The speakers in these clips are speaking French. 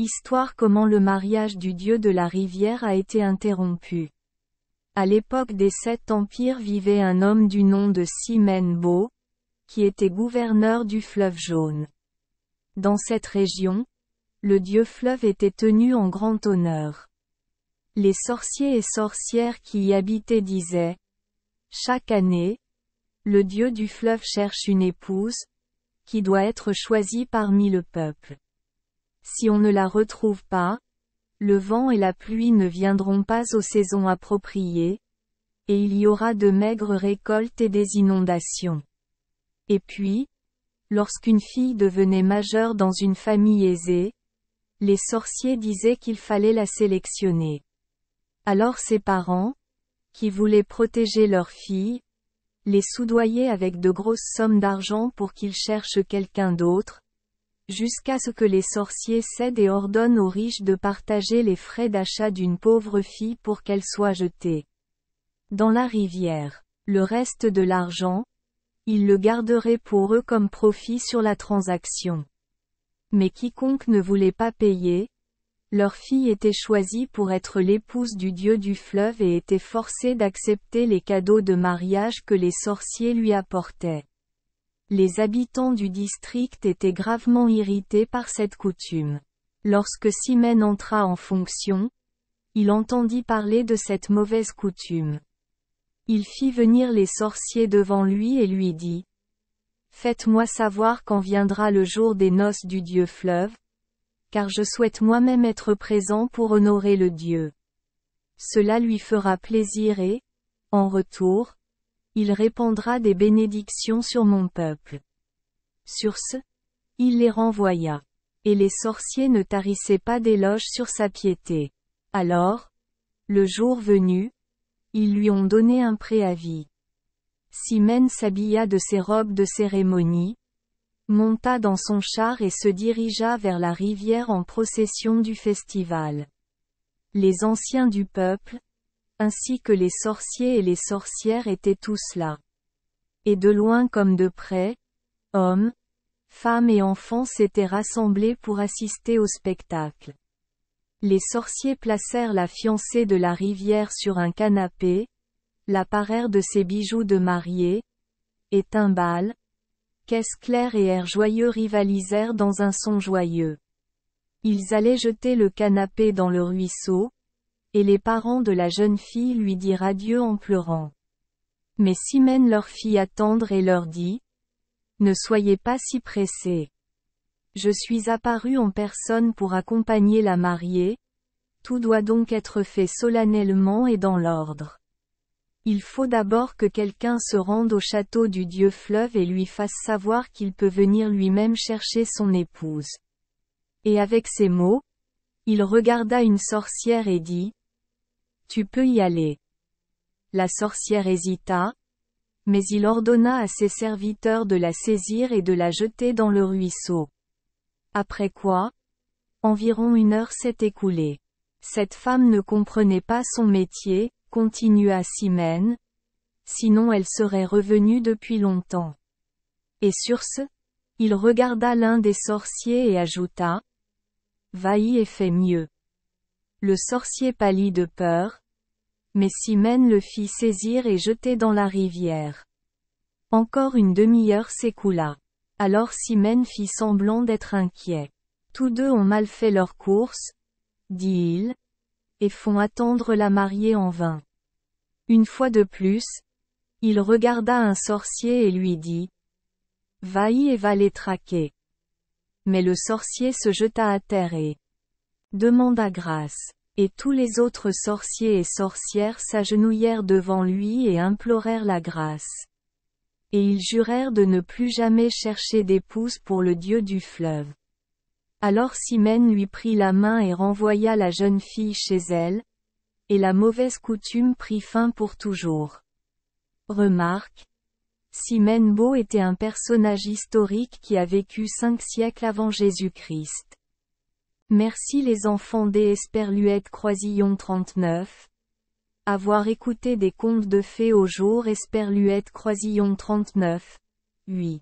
Histoire comment le mariage du dieu de la rivière a été interrompu. À l'époque des 7 empires vivait un homme du nom de Simen-Bo, qui était gouverneur du fleuve Jaune. Dans cette région, le dieu fleuve était tenu en grand honneur. Les sorciers et sorcières qui y habitaient disaient: chaque année, le dieu du fleuve cherche une épouse, qui doit être choisie parmi le peuple. Si on ne la retrouve pas, le vent et la pluie ne viendront pas aux saisons appropriées, et il y aura de maigres récoltes et des inondations. Et puis, lorsqu'une fille devenait majeure dans une famille aisée, les sorciers disaient qu'il fallait la sélectionner. Alors ses parents, qui voulaient protéger leur fille, les soudoyaient avec de grosses sommes d'argent pour qu'ils cherchent quelqu'un d'autre, jusqu'à ce que les sorciers cèdent et ordonnent aux riches de partager les frais d'achat d'une pauvre fille pour qu'elle soit jetée dans la rivière. Le reste de l'argent, ils le garderaient pour eux comme profit sur la transaction. Mais quiconque ne voulait pas payer, leur fille était choisie pour être l'épouse du dieu du fleuve et était forcée d'accepter les cadeaux de mariage que les sorciers lui apportaient. Les habitants du district étaient gravement irrités par cette coutume. Lorsque Simen entra en fonction, il entendit parler de cette mauvaise coutume. Il fit venir les sorciers devant lui et lui dit: faites-moi savoir quand viendra le jour des noces du dieu fleuve, car je souhaite moi-même être présent pour honorer le dieu. Cela lui fera plaisir et, en retour, il répandra des bénédictions sur mon peuple. Sur ce, il les renvoya. Et les sorciers ne tarissaient pas d'éloges sur sa piété. Alors, le jour venu, ils lui ont donné un préavis. Simen s'habilla de ses robes de cérémonie, monta dans son char et se dirigea vers la rivière en procession du festival. Les anciens du peuple, ainsi que les sorciers et les sorcières étaient tous là. Et de loin comme de près, hommes, femmes et enfants s'étaient rassemblés pour assister au spectacle. Les sorciers placèrent la fiancée de la rivière sur un canapé, la parèrent de ses bijoux de mariée, et timbales, caisses claires et airs joyeux rivalisèrent dans un son joyeux. Ils allaient jeter le canapé dans le ruisseau, et les parents de la jeune fille lui dirent adieu en pleurant. Mais Simen leur fit attendre et leur dit: ne soyez pas si pressés. Je suis apparu en personne pour accompagner la mariée, tout doit donc être fait solennellement et dans l'ordre. Il faut d'abord que quelqu'un se rende au château du dieu fleuve et lui fasse savoir qu'il peut venir lui-même chercher son épouse. Et avec ces mots, il regarda une sorcière et dit: tu peux y aller. La sorcière hésita, mais il ordonna à ses serviteurs de la saisir et de la jeter dans le ruisseau. Après quoi, environ 1 heure s'est écoulée. Cette femme ne comprenait pas son métier, continua Simen, sinon elle serait revenue depuis longtemps. Et sur ce, il regarda l'un des sorciers et ajouta: va-y et fais mieux. Le sorcier pâlit de peur, mais Simen le fit saisir et jeter dans la rivière. Encore une demi-heure s'écoula. Alors Simen fit semblant d'être inquiet. Tous deux ont mal fait leur course, dit-il, et font attendre la mariée en vain. Une fois de plus, il regarda un sorcier et lui dit: va-y et va les traquer. Mais le sorcier se jeta à terre et demanda grâce. Et tous les autres sorciers et sorcières s'agenouillèrent devant lui et implorèrent la grâce. Et ils jurèrent de ne plus jamais chercher d'épouse pour le dieu du fleuve. Alors Simen lui prit la main et renvoya la jeune fille chez elle, et la mauvaise coutume prit fin pour toujours. Remarque: Simen-Bo était un personnage historique qui a vécu 5 siècles avant Jésus-Christ. Merci les enfants des Esperluette Croisillon 39. Avoir écouté des contes de fées au jour Esperluette Croisillon 39. 8.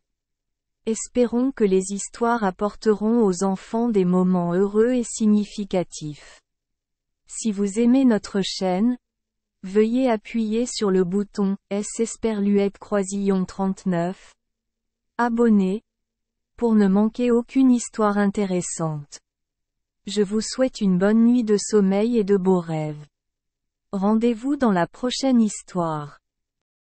Espérons que les histoires apporteront aux enfants des moments heureux et significatifs. Si vous aimez notre chaîne, veuillez appuyer sur le bouton S Esperluette Croisillon 39. Abonner, pour ne manquer aucune histoire intéressante. Je vous souhaite une bonne nuit de sommeil et de beaux rêves. Rendez-vous dans la prochaine histoire.